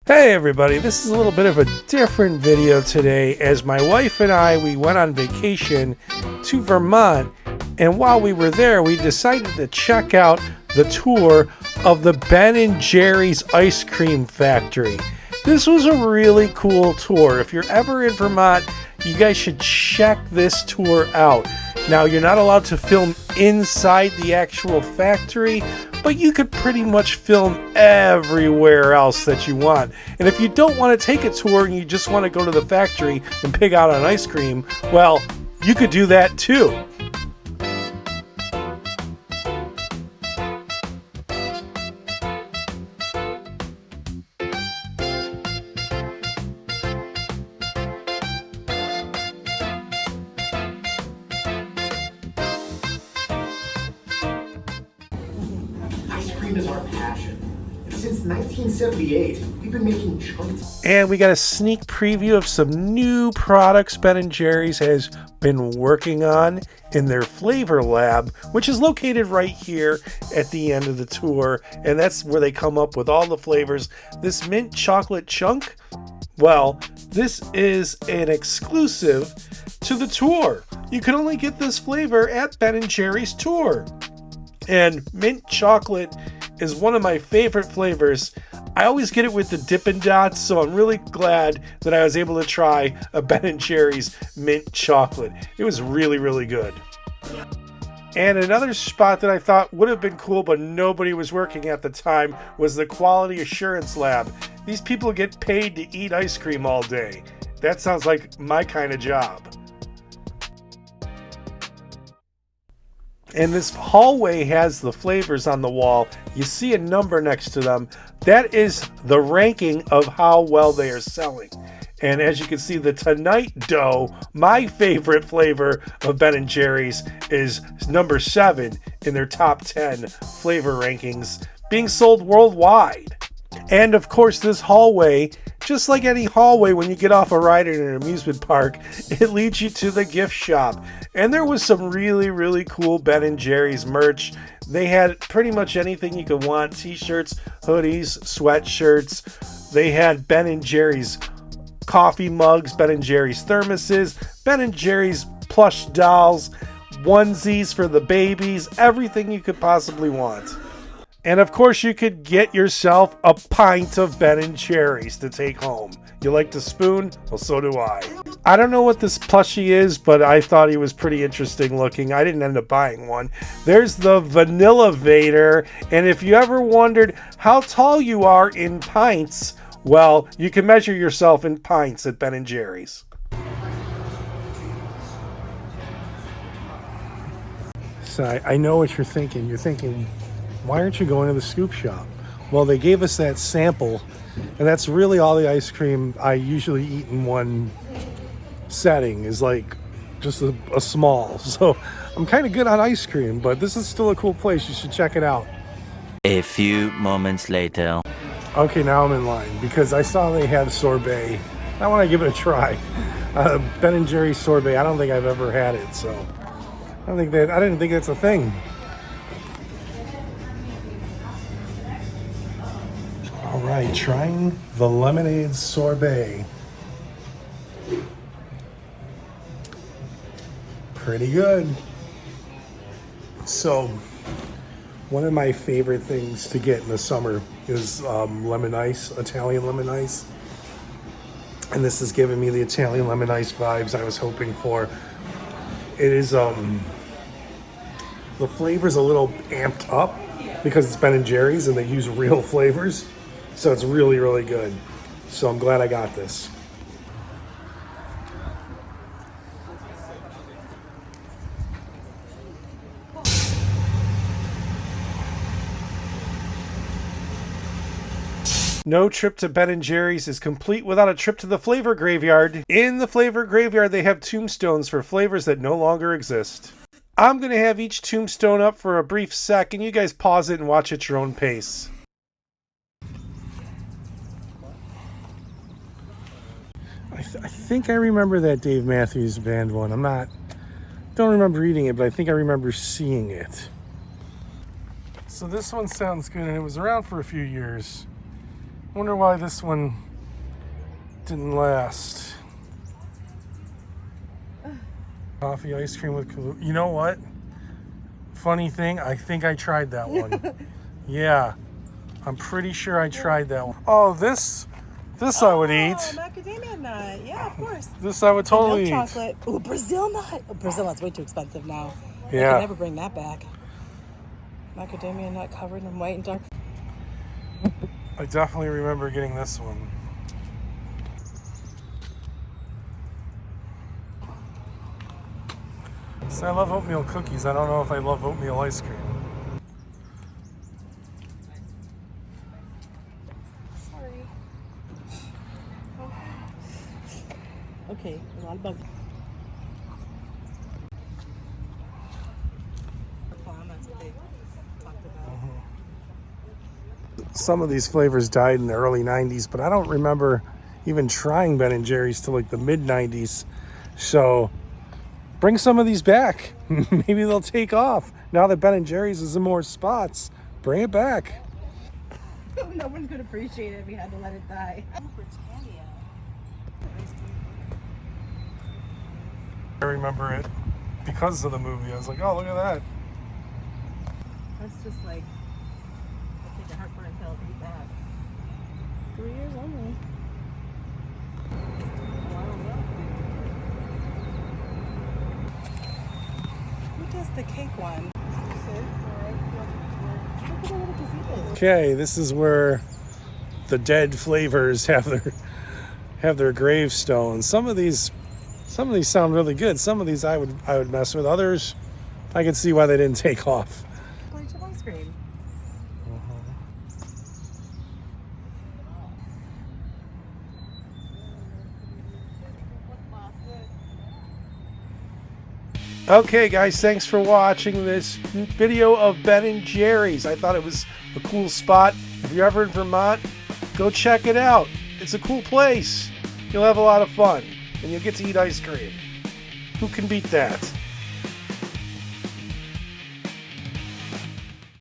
Hey everybody, this is a little bit of a different video today as my wife and we went on vacation to Vermont, and while we were there we decided to check out the tour of the Ben & Jerry's ice cream factory. This was a really cool tour. If you're ever in Vermont, you guys should check this tour out. Now, you're not allowed to film inside the actual factory, but you could pretty much film everywhere else that you want. And if you don't want to take a tour and you just want to go to the factory and pick out an ice cream, well, you could do that too. Ice cream is our passion. And since 1978, we've been making chunks. And we got a sneak preview of some new products Ben & Jerry's has been working on in their flavor lab, which is located right here at the end of the tour. And that's where they come up with all the flavors. This mint chocolate chunk, well, this is an exclusive to the tour. You can only get this flavor at Ben & Jerry's tour. And mint chocolate is one of my favorite flavors. I always get it with the Dippin' Dots, so I'm really glad that I was able to try a Ben & Jerry's mint chocolate. It was really, really good. And another spot that I thought would have been cool, but nobody was working at the time, was the Quality Assurance Lab. These people get paid to eat ice cream all day. That sounds like my kind of job. And this hallway has the flavors on the wall. You see a number next to them. That is the ranking of how well they are selling. And as you can see, the Tonight Dough, my favorite flavor of Ben & Jerry's, is number 7 in their top 10 flavor rankings, being sold worldwide. And of course, this hallway, just like any hallway when you get off a ride in an amusement park, it leads you to the gift shop. And there was some really, really cool Ben & Jerry's merch. They had pretty much anything you could want: t-shirts, hoodies, sweatshirts. They had Ben & Jerry's coffee mugs, Ben & Jerry's thermoses, Ben & Jerry's plush dolls, onesies for the babies, everything you could possibly want. And of course, you could get yourself a pint of Ben & Jerry's to take home. You like to spoon? Well, so do I. I don't know what this plushie is, but I thought he was pretty interesting looking. I didn't end up buying one. There's the Vanilla Vader, and if you ever wondered how tall you are in pints, well, you can measure yourself in pints at Ben & Jerry's. So I know what you're thinking. You're thinking, why aren't you going to the scoop shop? Well, they gave us that sample, and that's really all the ice cream I usually eat in one setting, is like just a small. So I'm kind of good on ice cream, but this is still a cool place. You should check it out. A few moments later. Okay, now I'm in line because I saw they had sorbet. I want to give it a try. Ben & Jerry's sorbet. I don't think I've ever had it, so I didn't think that's a thing. All right, trying the lemonade sorbet. Pretty good. So, one of my favorite things to get in the summer is lemon ice, Italian lemon ice. And this is giving me the Italian lemon ice vibes I was hoping for. It is, the flavor's a little amped up because it's Ben & Jerry's and they use real flavors. So it's really, really good. So I'm glad I got this. No trip to Ben & Jerry's is complete without a trip to the Flavor Graveyard. In the Flavor Graveyard, they have tombstones for flavors that no longer exist. I'm going to have each tombstone up for a brief sec, and you guys pause it and watch at your own pace. I think I remember that Dave Matthews Band one. Don't remember reading it, but I think I remember seeing it. So this one sounds good, and it was around for a few years. Wonder why this one didn't last. Coffee ice cream with Kahlua. You know what? Funny thing, I think I tried that one. Yeah, I'm pretty sure I tried that one. Oh, this I would eat. Macadamia nut. Yeah, of course. This I would totally eat. Milk chocolate. Ooh, Brazil nut. Oh, Brazil nut's way too expensive now. I Yeah. could never bring that back. Macadamia nut covered in white and dark. I definitely remember getting this one. So I love oatmeal cookies. I don't know if I love oatmeal ice cream. Sorry. Okay, a lot of bugs. That's what they talked about. Some of these flavors died in the early 90s, but I don't remember even trying Ben & Jerry's till like the mid 90s. So bring some of these back. Maybe they'll take off. Now that Ben & Jerry's is in more spots, bring it back. No one could appreciate it if we had to let it die. Britannia. I remember it because of the movie. I was like, oh, look at that. That's just like, I'll take a heartburn pill to eat that. 3 years only. Who does the cake one? Look at the little gazebos. Okay, this is where the dead flavors have their gravestones. Some of these sound really good. Some of these I would mess with. Others, I can see why they didn't take off. Bunch of ice cream. Okay, guys, thanks for watching this video of Ben & Jerry's. I thought it was a cool spot. If you're ever in Vermont, go check it out. It's a cool place. You'll have a lot of fun, and you'll get to eat ice cream. Who can beat that?